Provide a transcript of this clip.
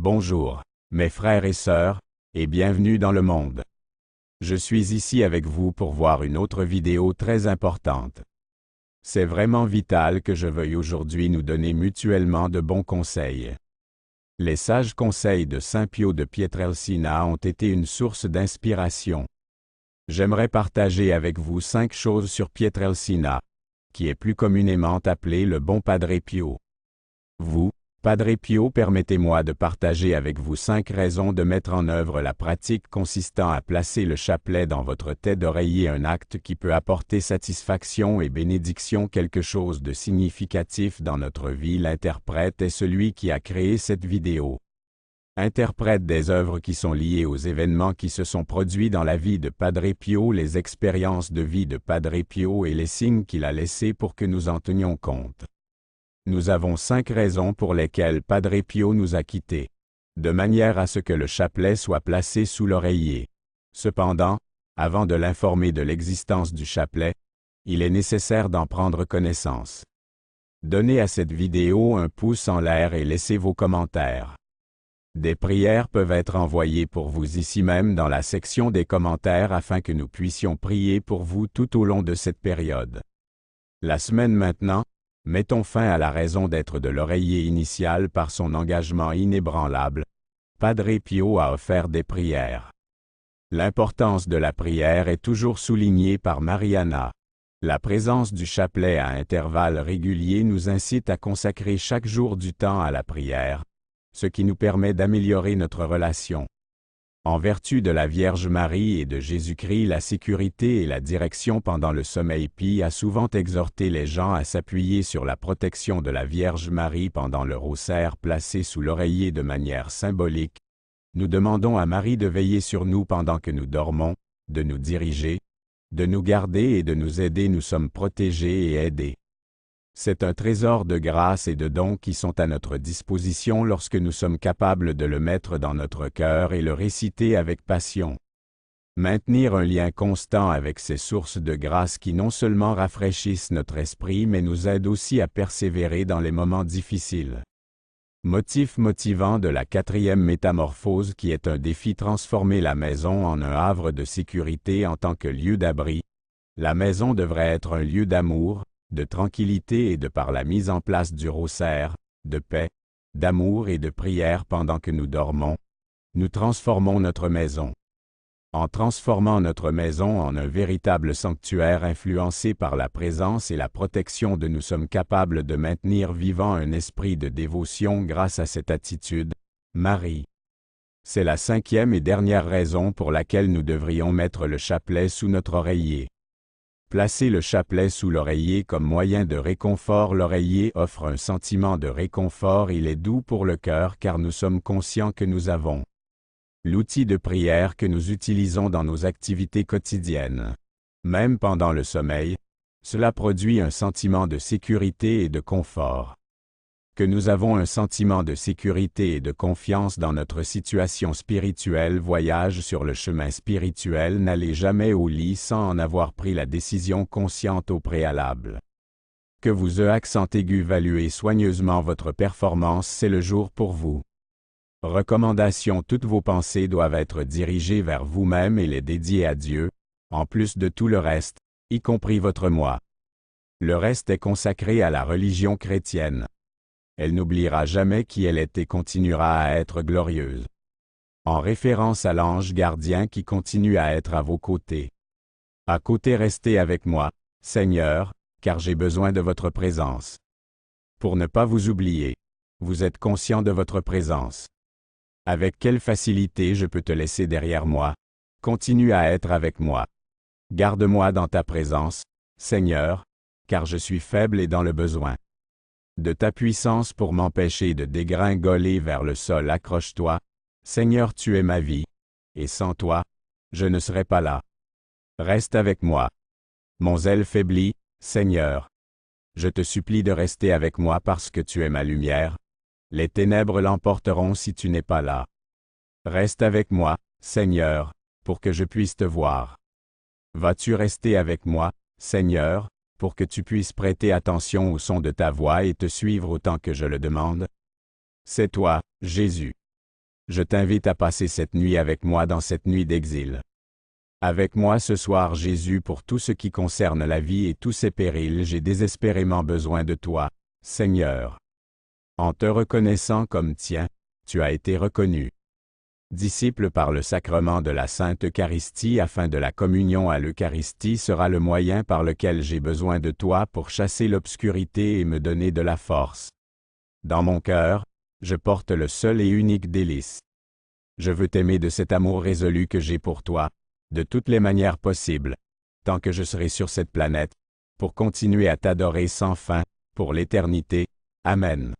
Bonjour, mes frères et sœurs, et bienvenue dans le monde. Je suis ici avec vous pour voir une autre vidéo très importante. C'est vraiment vital que je veuille aujourd'hui nous donner mutuellement de bons conseils. Les sages conseils de Saint Pio de Pietrelcina ont été une source d'inspiration. J'aimerais partager avec vous 5 choses sur Pietrelcina, qui est plus communément appelé le bon Padre Pio. Vous, Padre Pio, permettez-moi de partager avec vous 5 raisons de mettre en œuvre la pratique consistant à placer le chapelet dans votre tête d'oreiller, un acte qui peut apporter satisfaction et bénédiction. Quelque chose de significatif dans notre vie. L'interprète est celui qui a créé cette vidéo. Interprète des œuvres qui sont liées aux événements qui se sont produits dans la vie de Padre Pio, les expériences de vie de Padre Pio et les signes qu'il a laissés pour que nous en tenions compte. Nous avons 5 raisons pour lesquelles Padre Pio nous a quittés, de manière à ce que le chapelet soit placé sous l'oreiller. Cependant, avant de l'informer de l'existence du chapelet, il est nécessaire d'en prendre connaissance. Donnez à cette vidéo un pouce en l'air et laissez vos commentaires. Des prières peuvent être envoyées pour vous ici même dans la section des commentaires afin que nous puissions prier pour vous tout au long de cette période. La semaine maintenant, mettons fin à la raison d'être de l'oreiller initial par son engagement inébranlable. Padre Pio a offert des prières. L'importance de la prière est toujours soulignée par Mariana. La présence du chapelet à intervalles réguliers nous incite à consacrer chaque jour du temps à la prière, ce qui nous permet d'améliorer notre relation. En vertu de la Vierge Marie et de Jésus-Christ, la sécurité et la direction pendant le sommeil. Pie a souvent exhorté les gens à s'appuyer sur la protection de la Vierge Marie pendant le rosaire placé sous l'oreiller de manière symbolique. Nous demandons à Marie de veiller sur nous pendant que nous dormons, de nous diriger, de nous garder et de nous aider. Nous sommes protégés et aidés. C'est un trésor de grâce et de dons qui sont à notre disposition lorsque nous sommes capables de le mettre dans notre cœur et le réciter avec passion. Maintenir un lien constant avec ces sources de grâce qui non seulement rafraîchissent notre esprit mais nous aident aussi à persévérer dans les moments difficiles. Motif motivant de la 4e métamorphose, qui est un défi: transformer la maison en un havre de sécurité en tant que lieu d'abri. La maison devrait être un lieu d'amour, de tranquillité et de par la mise en place du rosaire, de paix, d'amour et de prière pendant que nous dormons, nous transformons notre maison. En transformant notre maison en un véritable sanctuaire influencé par la présence et la protection de, nous sommes capables de maintenir vivant un esprit de dévotion grâce à cette attitude. Marie. C'est la 5e et dernière raison pour laquelle nous devrions mettre le chapelet sous notre oreiller. Placer le chapelet sous l'oreiller comme moyen de réconfort. L'oreiller offre un sentiment de réconfort. Il est doux pour le cœur car nous sommes conscients que nous avons l'outil de prière que nous utilisons dans nos activités quotidiennes. Même pendant le sommeil, cela produit un sentiment de sécurité et de confort. Que nous avons un sentiment de sécurité et de confiance dans notre situation spirituelle. Voyage sur le chemin spirituel. N'allez jamais au lit sans en avoir pris la décision consciente au préalable. Que vous accent aigu évaluez soigneusement votre performance. C'est le jour pour vous. Recommandation: toutes vos pensées doivent être dirigées vers vous-même et les dédier à Dieu, en plus de tout le reste, y compris votre moi. Le reste est consacré à la religion chrétienne. Elle n'oubliera jamais qui elle est et continuera à être glorieuse. En référence à l'ange gardien qui continue à être à vos côtés. À côté, restez avec moi, Seigneur, car j'ai besoin de votre présence. Pour ne pas vous oublier, vous êtes conscient de votre présence. Avec quelle facilité je peux te laisser derrière moi. Continue à être avec moi. Garde-moi dans ta présence, Seigneur, car je suis faible et dans le besoin de ta puissance pour m'empêcher de dégringoler vers le sol. Accroche-toi, Seigneur, tu es ma vie, et sans toi, je ne serais pas là. Reste avec moi. Mon zèle faiblit, Seigneur. Je te supplie de rester avec moi parce que tu es ma lumière. Les ténèbres l'emporteront si tu n'es pas là. Reste avec moi, Seigneur, pour que je puisse te voir. Vas-tu rester avec moi, Seigneur, pour que tu puisses prêter attention au son de ta voix et te suivre autant que je le demande? C'est toi, Jésus. Je t'invite à passer cette nuit avec moi dans cette nuit d'exil. Avec moi ce soir Jésus pour tout ce qui concerne la vie et tous ses périls j'ai désespérément besoin de toi, Seigneur. En te reconnaissant comme tien, tu as été reconnu. Disciple par le sacrement de la Sainte Eucharistie afin de la communion à l'Eucharistie sera le moyen par lequel j'ai besoin de toi pour chasser l'obscurité et me donner de la force. Dans mon cœur, je porte le seul et unique délice. Je veux t'aimer de cet amour résolu que j'ai pour toi, de toutes les manières possibles, tant que je serai sur cette planète, pour continuer à t'adorer sans fin, pour l'éternité. Amen.